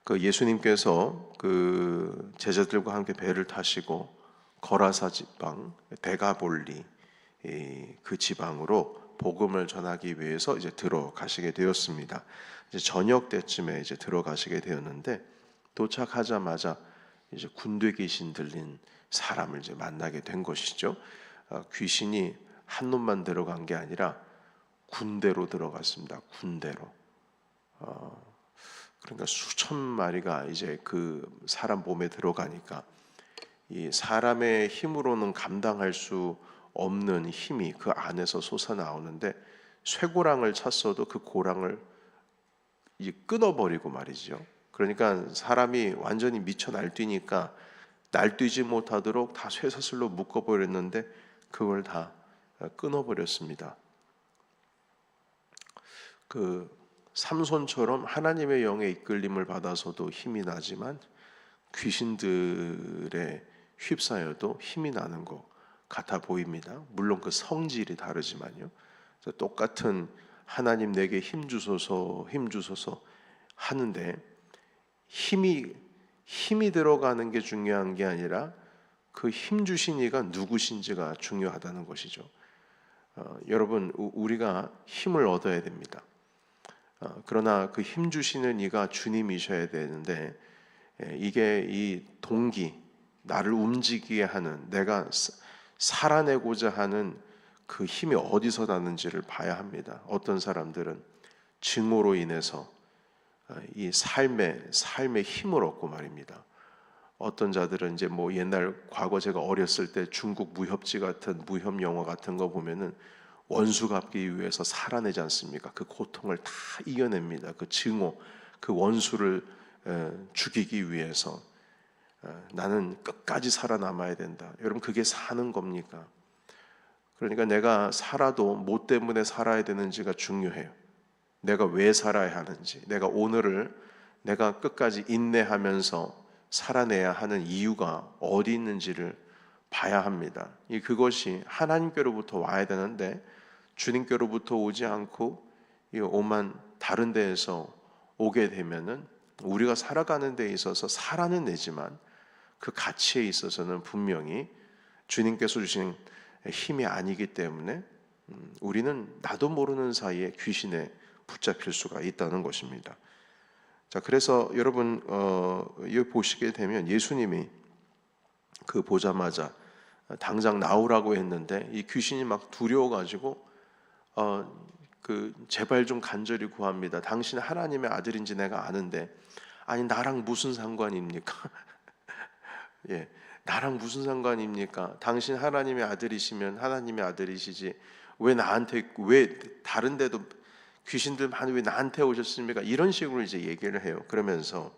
그 예수님께서 그 제자들과 함께 배를 타시고 거라사 지방 데가볼리 그 지방으로 복음을 전하기 위해서 이제 들어가시게 되었습니다. 이제 저녁 때쯤에 이제 들어가시게 되었는데 도착하자마자 이제 군대 귀신 들린 사람을 이제 만나게 된 것이죠. 귀신이 한 놈만 들어간 게 아니라 군대로 들어갔습니다. 군대로. 그러니까 수천 마리가 이제 그 사람 몸에 들어가니까 이 사람의 힘으로는 감당할 수 없는 힘이 그 안에서 솟아나오는데 쇠고랑을 찼어도 그 고랑을 이제 끊어버리고 말이죠. 그러니까 사람이 완전히 미쳐 날뛰니까 날뛰지 못하도록 다 쇠사슬로 묶어버렸는데 그걸 다 끊어버렸습니다. 그 삼손처럼 하나님의 영의 이끌림을 받아서도 힘이 나지만 귀신들의 휩싸여도 힘이 나는 것 같아 보입니다. 물론 그 성질이 다르지만요. 똑같은 하나님 내게 힘 주소서 하는데 힘이 들어가는 게 중요한 게 아니라 그 힘 주신 이가 누구신지가 중요하다는 것이죠. 여러분 우리가 힘을 얻어야 됩니다. 그러나 그 힘 주시는 이가 주님이셔야 되는데 이게 이 동기, 나를 움직이게 하는, 내가 살아내고자 하는 그 힘이 어디서 나는지를 봐야 합니다. 어떤 사람들은 증오로 인해서 이 삶의 힘을 얻고 말입니다. 어떤 자들은 이제 뭐 옛날 과거 제가 어렸을 때 중국 무협지 같은 무협 영화 같은 거 보면은 원수 갚기 위해서 살아내지 않습니까? 그 고통을 다 이겨냅니다. 그 증오, 그 원수를 죽이기 위해서 나는 끝까지 살아남아야 된다. 여러분 그게 사는 겁니까? 그러니까 내가 살아도 뭐 때문에 살아야 되는지가 중요해요. 내가 왜 살아야 하는지, 내가 오늘을 내가 끝까지 인내하면서 살아내야 하는 이유가 어디 있는지를 봐야 합니다. 그것이 하나님께로부터 와야 되는데 주님께로부터 오지 않고 이 오만 다른 데에서 오게 되면은 우리가 살아가는 데 있어서 살아는 내지만 그 가치에 있어서는 분명히 주님께서 주신 힘이 아니기 때문에 우리는 나도 모르는 사이에 귀신에 붙잡힐 수가 있다는 것입니다. 자, 그래서 여러분 여기 보시게 되면 예수님이 그 보자마자 당장 나오라고 했는데 이 귀신이 막 두려워가지고 그 제발 좀 간절히 구합니다. 당신 하나님의 아들인지 내가 아는데 아니 나랑 무슨 상관입니까? 예, 나랑 무슨 상관입니까? 당신 하나님의 아들이시면 하나님의 아들이시지 왜 나한테 왜 다른 데도 귀신들 많이 왜 나한테 오셨습니까? 이런 식으로 이제 얘기를 해요. 그러면서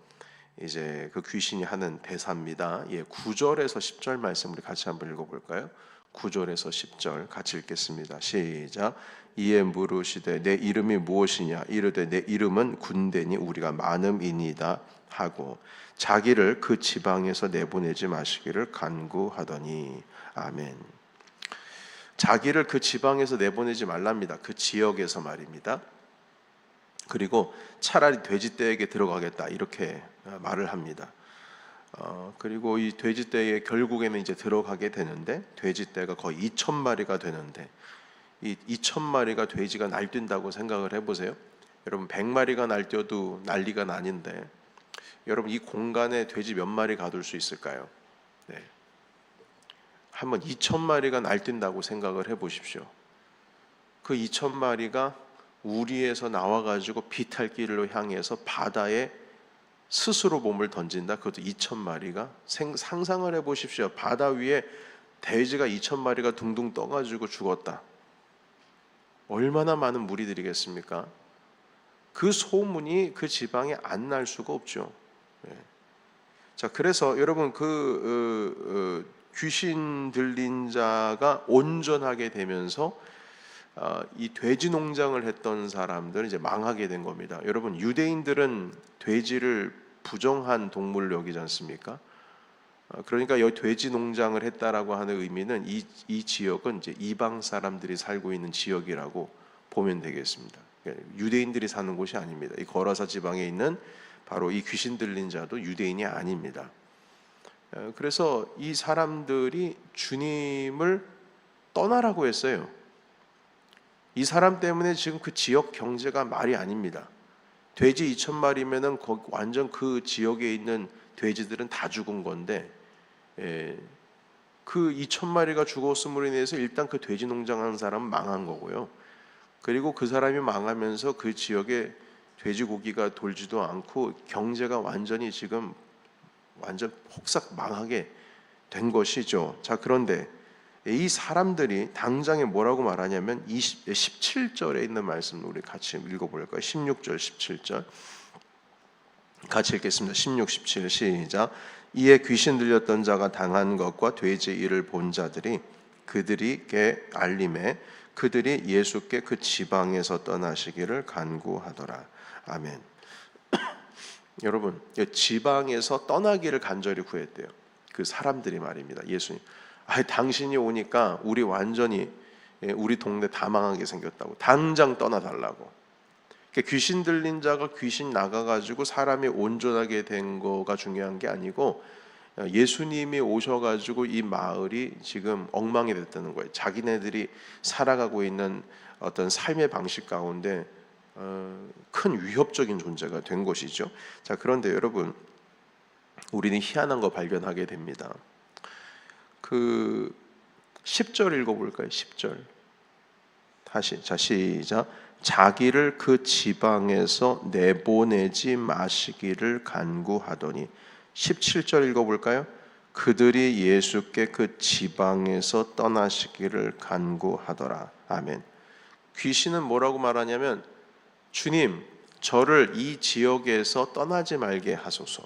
이제 그 귀신이 하는 대사입니다. 예, 9절에서 10절 말씀 우리 같이 한번 읽어볼까요? 9절에서 10절 같이 읽겠습니다. 시작. 이에 물으시되 내 이름이 무엇이냐? 이르되 내 이름은 군대니 우리가 많음이니이다 하고 자기를 그 지방에서 내보내지 마시기를 간구하더니 아멘. 자기를 그 지방에서 내보내지 말랍니다. 그 지역에서 말입니다. 그리고 차라리 돼지떼에게 들어가겠다 이렇게 말을 합니다. 그리고 이 돼지떼에 결국에는 이제 들어가게 되는데 돼지떼가 거의 2,000마리가 되는데 이 2,000마리가 돼지가 날뛴다고 생각을 해보세요. 여러분 100마리가 날뛰어도 난리가 나는데 여러분 이 공간에 돼지 몇 마리 가둘 수 있을까요? 네. 한번 2,000마리가 날뛴다고 생각을 해보십시오. 그 2,000마리가 우리에서 나와가지고 비탈길로 향해서 바다에 스스로 몸을 던진다. 그것도 2,000마리가 상상을 해보십시오. 바다 위에 돼지가 2,000마리가 둥둥 떠가지고 죽었다. 얼마나 많은 무리들이겠습니까? 그 소문이 그 지방에 안 날 수가 없죠. 네. 자, 그래서 여러분 귀신 들린 자가 온전하게 되면서 이 돼지 농장을 했던 사람들은 이제 망하게 된 겁니다. 여러분 유대인들은 돼지를 부정한 동물로 여기지 않습니까? 그러니까 여기 돼지 농장을 했다라고 하는 의미는 이 지역은 이제 이방 사람들이 살고 있는 지역이라고 보면 되겠습니다. 유대인들이 사는 곳이 아닙니다. 이 거라사 지방에 있는 바로 이 귀신 들린 자도 유대인이 아닙니다. 그래서 이 사람들이 주님을 떠나라고 했어요. 이 사람 때문에 지금 그 지역 경제가 말이 아닙니다. 돼지 2,000마리면은 완전 그 지역에 있는 돼지들은 다 죽은 건데, 그 2,000마리가 죽었음으로 인해서 일단 그 돼지 농장하는 사람은 망한 거고요. 그리고 그 사람이 망하면서 그 지역에 돼지고기가 돌지도 않고 경제가 완전히 지금 완전 폭삭 망하게 된 것이죠. 자, 그런데 이 사람들이 당장에 뭐라고 말하냐면 17절에 있는 말씀 우리 같이 읽어볼까요? 16절 17절 같이 읽겠습니다. 16, 17 시작. 이에 귀신 들렸던 자가 당한 것과 돼지의 일을 본 자들이 그들에게 알림해 그들이 예수께 그 지방에서 떠나시기를 간구하더라. 아멘. 여러분, 지방에서 떠나기를 간절히 구했대요. 그 사람들이 말입니다. 예수님, 당신이 오니까 우리 완전히 우리 동네 다 망하게 생겼다고, 당장 떠나달라고. 귀신 들린 자가 귀신 나가가지고 사람이 온전하게 된 거가 중요한 게 아니고 예수님이 오셔가지고 이 마을이 지금 엉망이 됐다는 거예요. 자기네들이 살아가고 있는 어떤 삶의 방식 가운데 큰 위협적인 존재가 된 것이죠. 자, 그런데 여러분, 우리는 희한한 거 발견하게 됩니다. 그 10절 읽어볼까요? 10절 다시, 자 시작. 자기를 그 지방에서 내보내지 마시기를 간구하더니 17절 읽어볼까요? 그들이 예수께 그 지방에서 떠나시기를 간구하더라. 아멘. 귀신은 뭐라고 말하냐면, 주님, 저를 이 지역에서 떠나지 말게 하소서.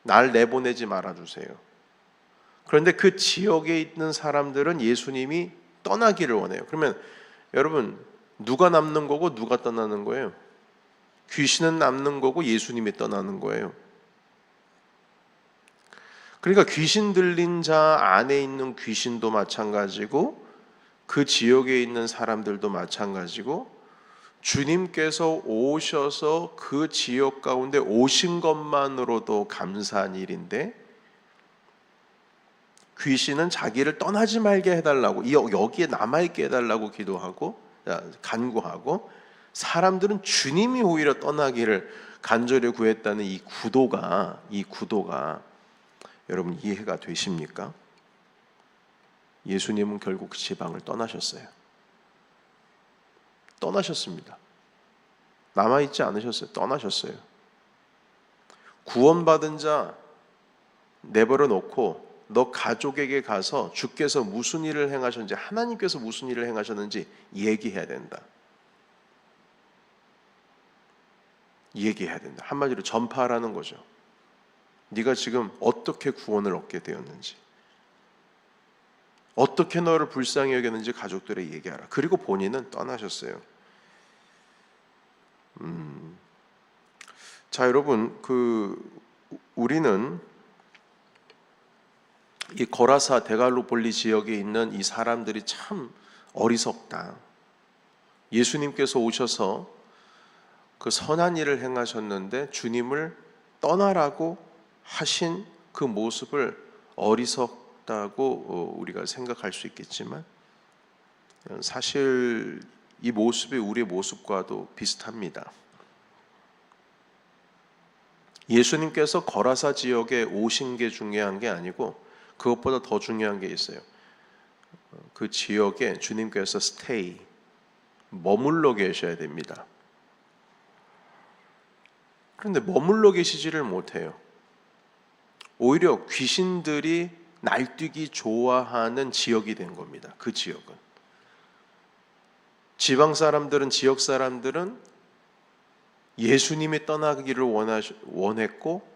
날 내보내지 말아주세요. 그런데 그 지역에 있는 사람들은 예수님이 떠나기를 원해요. 그러면 여러분, 누가 남는 거고 누가 떠나는 거예요? 귀신은 남는 거고 예수님이 떠나는 거예요. 그러니까 귀신 들린 자 안에 있는 귀신도 마찬가지고 그 지역에 있는 사람들도 마찬가지고 주님께서 오셔서 그 지역 가운데 오신 것만으로도 감사한 일인데 귀신은 자기를 떠나지 말게 해달라고, 여기에 남아있게 해달라고 기도하고 간구하고, 사람들은 주님이 오히려 떠나기를 간절히 구했다는 이 구도가 여러분 이해가 되십니까? 예수님은 결국 지방을 떠나셨어요. 떠나셨습니다. 남아있지 않으셨어요. 떠나셨어요. 구원받은 자 내버려 놓고 너 가족에게 가서 주께서 무슨 일을 행하셨는지, 하나님께서 무슨 일을 행하셨는지 얘기해야 된다. 얘기해야 된다. 한마디로 전파하라는 거죠. 네가 지금 어떻게 구원을 얻게 되었는지, 어떻게 너를 불쌍히 여겼는지 가족들에게 얘기하라. 그리고 본인은 떠나셨어요. 자, 여러분, 우리는 이 거라사 데갈로폴리 지역에 있는 이 사람들이 참 어리석다. 예수님께서 오셔서 그 선한 일을 행하셨는데 주님을 떠나라고 하신 그 모습을 어리석다고 우리가 생각할 수 있겠지만, 사실 이 모습이 우리의 모습과도 비슷합니다. 예수님께서 거라사 지역에 오신 게 중요한 게 아니고 그것보다 더 중요한 게 있어요. 그 지역에 주님께서 머물러 계셔야 됩니다. 그런데 머물러 계시지를 못해요. 오히려 귀신들이 날뛰기 좋아하는 지역이 된 겁니다. 그 지역은. 지방 사람들은, 지역 사람들은 예수님이 떠나기를 원했고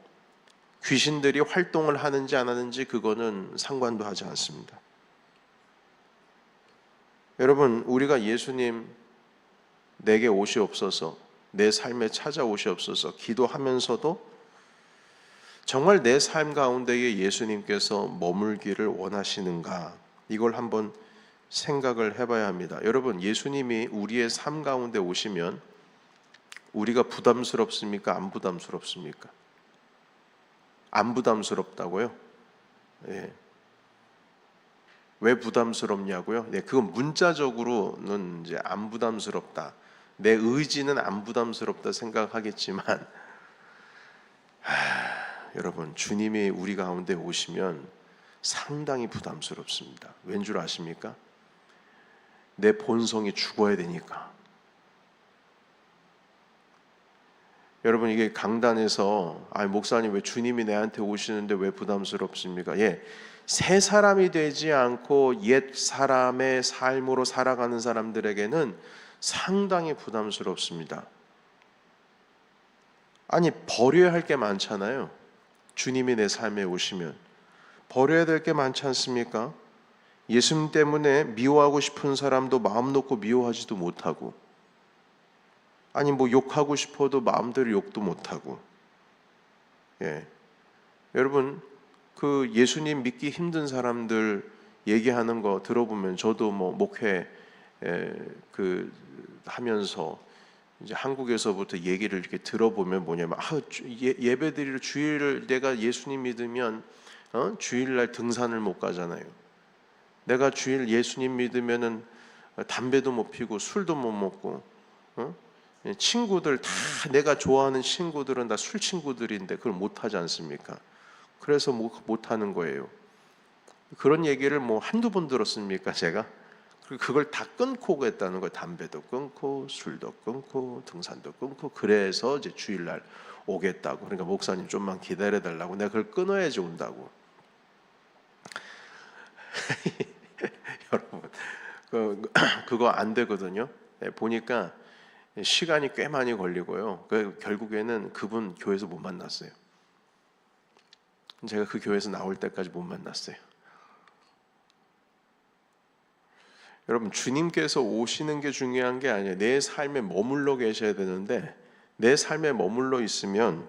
귀신들이 활동을 하는지 안 하는지 그거는 상관도 하지 않습니다. 여러분, 우리가 예수님 내게 오시옵소서, 내 삶에 찾아오시옵소서 기도하면서도 정말 내 삶 가운데에 예수님께서 머물기를 원하시는가, 이걸 한번 생각을 해봐야 합니다. 여러분, 예수님이 우리의 삶 가운데 오시면 우리가 부담스럽습니까? 안 부담스럽습니까? 안 부담스럽다고요? 예. 왜 부담스럽냐고요? 네, 그건 문자적으로는 이제 안 부담스럽다. 내 의지는 안 부담스럽다 생각하겠지만, 여러분, 주님이 우리 가운데 오시면 상당히 부담스럽습니다. 왠 줄 아십니까? 내 본성이 죽어야 되니까. 여러분, 이게 강단에서 목사님 왜 주님이 내한테 오시는데 왜 부담스럽습니까? 예, 새 사람이 되지 않고 옛 사람의 삶으로 살아가는 사람들에게는 상당히 부담스럽습니다. 아니, 버려야 할 게 많잖아요. 주님이 내 삶에 오시면 버려야 될 게 많지 않습니까? 예수님 때문에 미워하고 싶은 사람도 마음 놓고 미워하지도 못하고, 아니 뭐 욕하고 싶어도 마음대로 욕도 못하고. 예, 여러분, 그 예수님 믿기 힘든 사람들 얘기하는 거 들어보면, 저도 뭐 목회 그 하면서 이제 한국에서부터 얘기를 이렇게 들어보면 뭐냐면, 예배드리러 주일을 내가 예수님 믿으면 주일날 등산을 못 가잖아요. 내가 주일 예수님 믿으면은 담배도 못 피고 술도 못 먹고, 친구들 다 내가 좋아하는 친구들은 다 술 친구들인데 그걸 못 하지 않습니까? 그래서 못 하는 거예요. 그런 얘기를 뭐 한두 번 들었습니까, 제가? 그걸 다 끊고 오겠다는 거예요. 담배도 끊고 술도 끊고 등산도 끊고. 그래서 이제 주일날 오겠다고. 그러니까 목사님 좀만 기다려 달라고. 내가 그걸 끊어야지 온다고. 여러분, 그거 안 되거든요. 보니까 시간이 꽤 많이 걸리고요. 결국에는 그분 교회에서 못 만났어요. 제가 그 교회에서 나올 때까지 못 만났어요. 여러분, 주님께서 오시는 게 중요한 게 아니에요. 내 삶에 머물러 계셔야 되는데, 내 삶에 머물러 있으면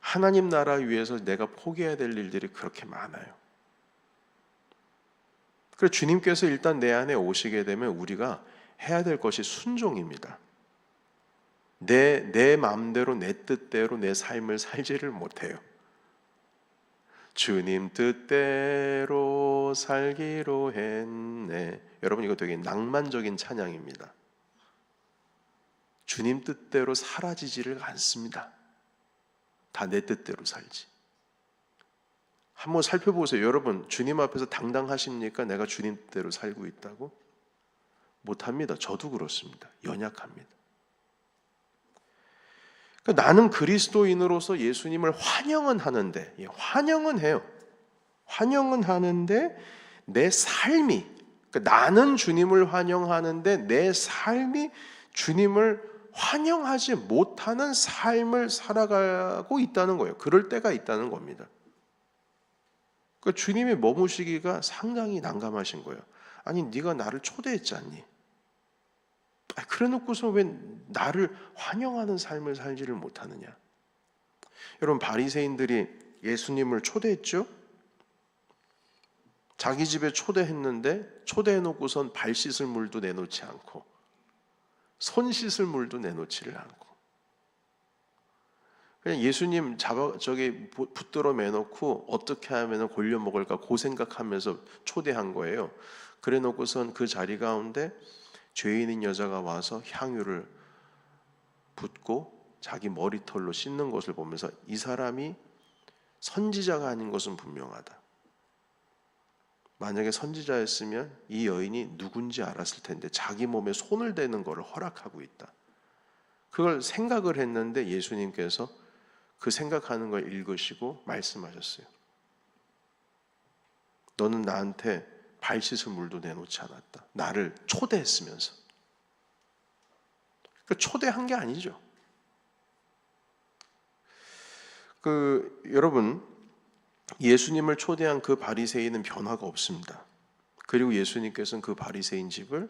하나님 나라 위해서 내가 포기해야 될 일들이 그렇게 많아요. 그래서 주님께서 일단 내 안에 오시게 되면 우리가 해야 될 것이 순종입니다. 내 마음대로, 내 뜻대로 내 삶을 살지를 못해요. 주님 뜻대로 살기로 했네. 여러분, 이거 되게 낭만적인 찬양입니다. 주님 뜻대로 사라지지를 않습니다. 다 내 뜻대로 살지. 한번 살펴보세요. 여러분, 주님 앞에서 당당하십니까? 내가 주님 뜻대로 살고 있다고? 못합니다. 저도 그렇습니다. 연약합니다. 그러니까 나는 그리스도인으로서 예수님을 환영은 하는데, 환영은 해요. 환영은 하는데 내 삶이, 그러니까 나는 주님을 환영하는데 내 삶이 주님을 환영하지 못하는 삶을 살아가고 있다는 거예요. 그럴 때가 있다는 겁니다. 그러니까 주님이 머무시기가 상당히 난감하신 거예요. 아니, 네가 나를 초대했지 않니? 그래 놓고서 왜 나를 환영하는 삶을 살지를 못하느냐? 여러분, 바리새인들이 예수님을 초대했죠? 자기 집에 초대했는데 초대해 놓고선 발 씻을 물도 내놓지 않고 손 씻을 물도 내놓지를 않고, 그냥 예수님 붙들어 매놓고 어떻게 하면 골려 먹을까 그 생각하면서 초대한 거예요. 그래 놓고선 그 자리 가운데 죄인인 여자가 와서 향유를 붓고 자기 머리털로 씻는 것을 보면서 이 사람이 선지자가 아닌 것은 분명하다. 만약에 선지자였으면 이 여인이 누군지 알았을 텐데 자기 몸에 손을 대는 것을 허락하고 있다. 그걸 생각을 했는데 예수님께서 그 생각하는 걸 읽으시고 말씀하셨어요. 너는 나한테 발 씻을 물도 내놓지 않았다. 나를 초대했으면서. 그러니까 초대한 게 아니죠. 여러분, 예수님을 초대한 그 바리새인은 변화가 없습니다. 그리고 예수님께서는 그 바리새인 집을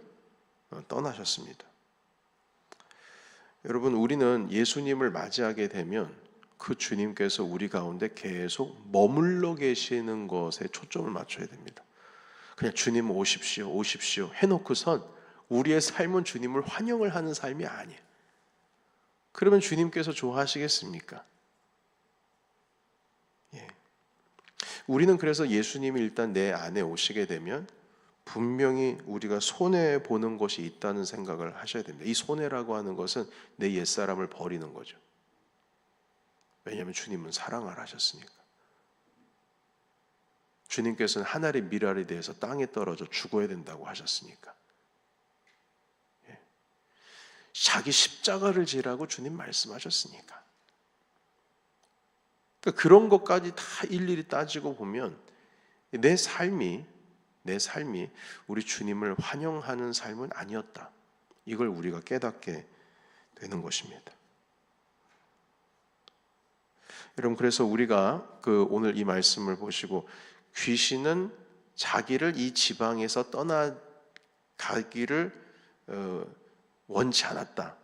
떠나셨습니다. 여러분, 우리는 예수님을 맞이하게 되면 그 주님께서 우리 가운데 계속 머물러 계시는 것에 초점을 맞춰야 됩니다. 그냥 주님 오십시오, 오십시오 해놓고선 우리의 삶은 주님을 환영을 하는 삶이 아니에요. 그러면 주님께서 좋아하시겠습니까? 예. 우리는 그래서 예수님이 일단 내 안에 오시게 되면 분명히 우리가 손해 보는 것이 있다는 생각을 하셔야 됩니다. 이 손해라고 하는 것은 내 옛사람을 버리는 거죠. 왜냐하면 주님은 사랑을 하셨으니까. 주님께서는 한 알의 밀알에 대해서 땅에 떨어져 죽어야 된다고 하셨으니까. 예. 자기 십자가를 지라고 주님 말씀하셨으니까. 그러니까 그런 것까지 다 일일이 따지고 보면 내 삶이 우리 주님을 환영하는 삶은 아니었다. 이걸 우리가 깨닫게 되는 것입니다. 여러분, 그래서 우리가 오늘 이 말씀을 보시고 귀신은 자기를 이 지방에서 떠나가기를 원치 않았다.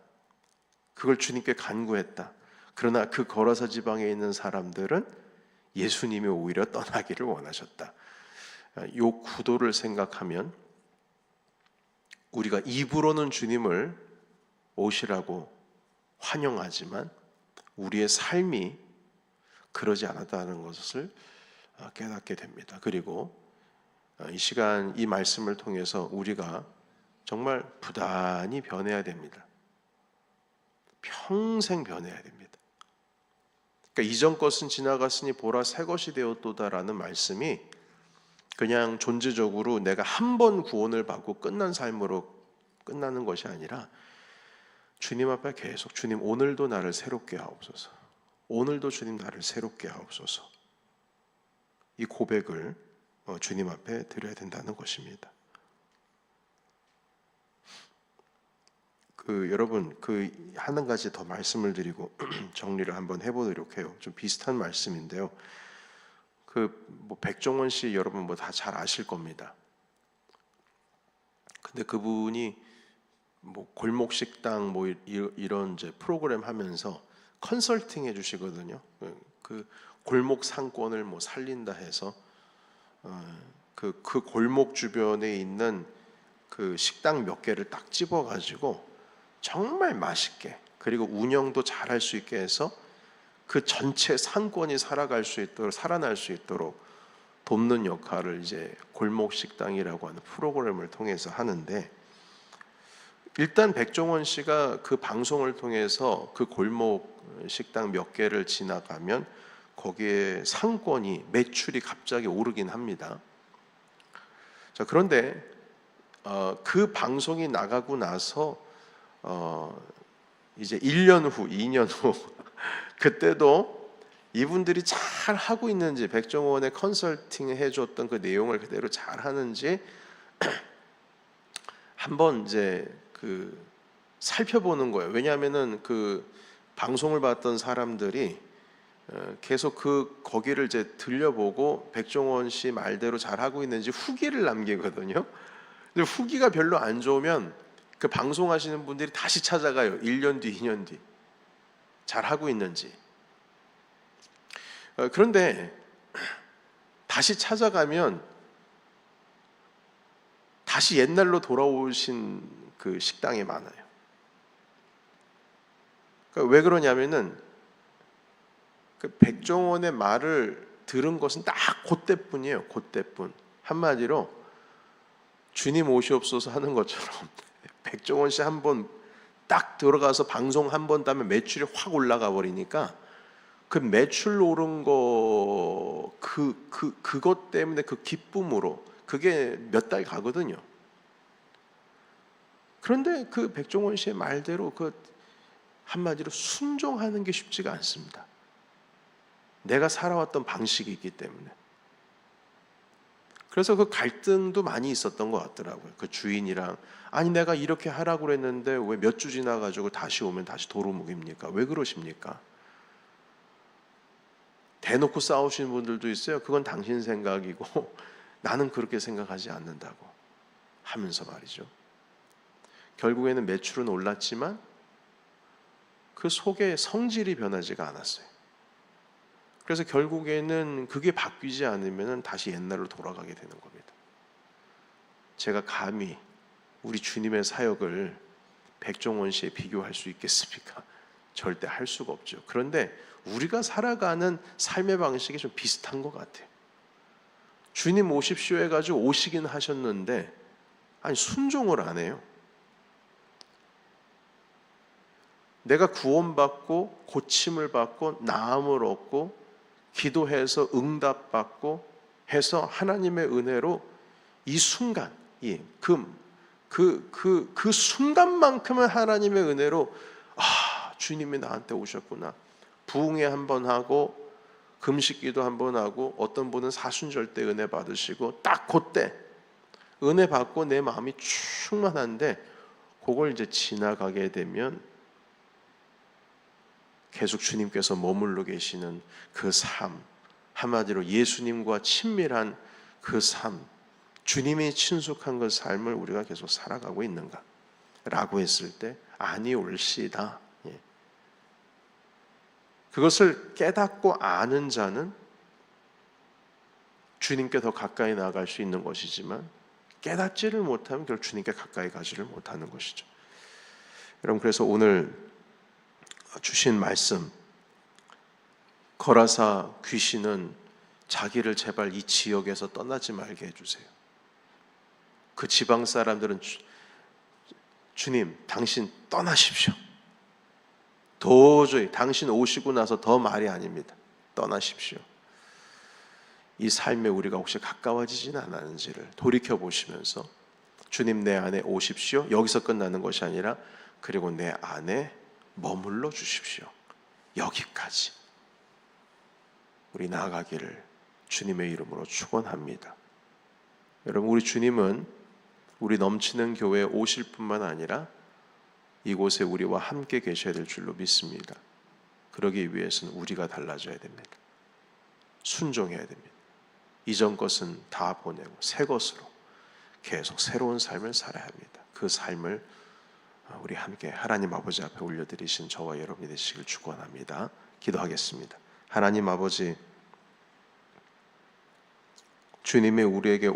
그걸 주님께 간구했다. 그러나 그 거라사 지방에 있는 사람들은 예수님이 오히려 떠나기를 원하셨다. 이 구도를 생각하면 우리가 입으로는 주님을 오시라고 환영하지만 우리의 삶이 그러지 않았다는 것을 깨닫게 됩니다. 그리고 이 시간 이 말씀을 통해서 우리가 정말 부단히 변해야 됩니다. 평생 변해야 됩니다. 그러니까 이전 것은 지나갔으니 보라 새 것이 되었도다라는 말씀이 그냥 존재적으로 내가 한 번 구원을 받고 끝난 삶으로 끝나는 것이 아니라 주님 앞에 계속 주님 오늘도 나를 새롭게 하옵소서. 오늘도 주님 나를 새롭게 하옵소서. 이 고백을 주님 앞에 드려야 된다는 것입니다. 여러분 한 가지 더 말씀을 드리고 정리를 한번 해보도록 해요. 좀 비슷한 말씀인데요. 백종원 씨 여러분 다 잘 아실 겁니다. 근데 그분이 골목 식당 이런 이제 프로그램 하면서 컨설팅 해주시거든요. 그 골목 상권을 살린다 해서 그 골목 주변에 있는 그 식당 몇 개를 딱 집어가지고 정말 맛있게 그리고 운영도 잘할 수 있게 해서 그 전체 상권이 살아날 수 있도록 돕는 역할을 이제 골목 식당이라고 하는 프로그램을 통해서 하는데, 일단 백종원 씨가 그 방송을 통해서 그 골목 식당 몇 개를 지나가면 거기에 상권이 매출이 갑자기 오르긴 합니다. 자, 그런데 그 방송이 나가고 나서 이제 1년 후, 2년 후 그때도 이분들이 잘 하고 있는지, 백종원의 컨설팅 해줬던 그 내용을 그대로 잘 하는지 한번 이제 살펴보는 거예요. 왜냐하면은 그 방송을 봤던 사람들이 계속 거기를 이제 들려보고 백종원 씨 말대로 잘 하고 있는지 후기를 남기거든요. 근데 후기가 별로 안 좋으면 그 방송하시는 분들이 다시 찾아가요. 1년 뒤, 2년 뒤 잘 하고 있는지. 그런데 다시 찾아가면 다시 옛날로 돌아오신 그 식당이 많아요. 그러니까 왜 그러냐면은 그 백종원의 말을 들은 것은 딱 그때뿐이에요. 그때뿐. 한마디로 주님 오시옵소서 하는 것처럼 백종원 씨 한 번 딱 들어가서 방송 한 번 따면 매출이 확 올라가 버리니까 그 매출 오른 거 그것 때문에 그 기쁨으로 그게 몇 달 가거든요. 그런데 그 백종원 씨의 말대로 한마디로 순종하는 게 쉽지가 않습니다. 내가 살아왔던 방식이 있기 때문에. 그래서 그 갈등도 많이 있었던 것 같더라고요. 그 주인이랑 아니 내가 이렇게 하라고 그랬는데 왜 몇 주 지나가지고 다시 오면 다시 도루묵입니까? 왜 그러십니까? 대놓고 싸우시는 분들도 있어요. 그건 당신 생각이고 나는 그렇게 생각하지 않는다고 하면서 말이죠. 결국에는 매출은 올랐지만 그 속에 성질이 변하지가 않았어요. 그래서 결국에는 그게 바뀌지 않으면 다시 옛날로 돌아가게 되는 겁니다. 제가 감히 우리 주님의 사역을 백종원 씨에 비교할 수 있겠습니까? 절대 할 수가 없죠. 그런데 우리가 살아가는 삶의 방식이 좀 비슷한 것 같아요. 주님 오십시오 해가지고 오시긴 하셨는데 아니 순종을 안 해요. 내가 구원받고 고침을 받고 나음을 얻고 기도해서 응답받고 해서 하나님의 은혜로 이 순간, 그 순간만큼은 하나님의 은혜로 주님이 나한테 오셨구나. 부흥회 한번 하고 금식기도 한번 하고 어떤 분은 사순절 때 은혜 받으시고 딱 그때 은혜 받고 내 마음이 충만한데 그걸 이제 지나가게 되면 계속 주님께서 머물러 계시는 그 삶, 한마디로 예수님과 친밀한 그 삶, 주님이 친숙한 그 삶을 우리가 계속 살아가고 있는가? 라고 했을 때 아니올시다. 그것을 깨닫고 아는 자는 주님께 더 가까이 나아갈 수 있는 것이지만 깨닫지를 못하면 결국 주님께 가까이 가지를 못하는 것이죠. 여러분, 그래서 오늘 주신 말씀, 거라사 귀신은 자기를 제발 이 지역에서 떠나지 말게 해주세요. 그 지방 사람들은 주님, 당신 떠나십시오. 도저히 당신 오시고 나서 더 말이 아닙니다. 떠나십시오. 이 삶에 우리가 혹시 가까워지진 않았는지를 돌이켜보시면서 주님 내 안에 오십시오. 여기서 끝나는 것이 아니라 그리고 내 안에 머물러 주십시오. 여기까지 우리 나아가기를 주님의 이름으로 축원합니다. 여러분, 우리 주님은 우리 넘치는 교회에 오실 뿐만 아니라 이곳에 우리와 함께 계셔야 될 줄로 믿습니다. 그러기 위해서는 우리가 달라져야 됩니다. 순종해야 됩니다. 이전 것은 다 보내고 새 것으로 계속 새로운 삶을 살아야 합니다. 그 삶을 우리 함께 하나님 아버지 앞에 올려드리신 저와 여러분이 되시길 축원합니다. 기도하겠습니다. 하나님 아버지, 주님의 우리에게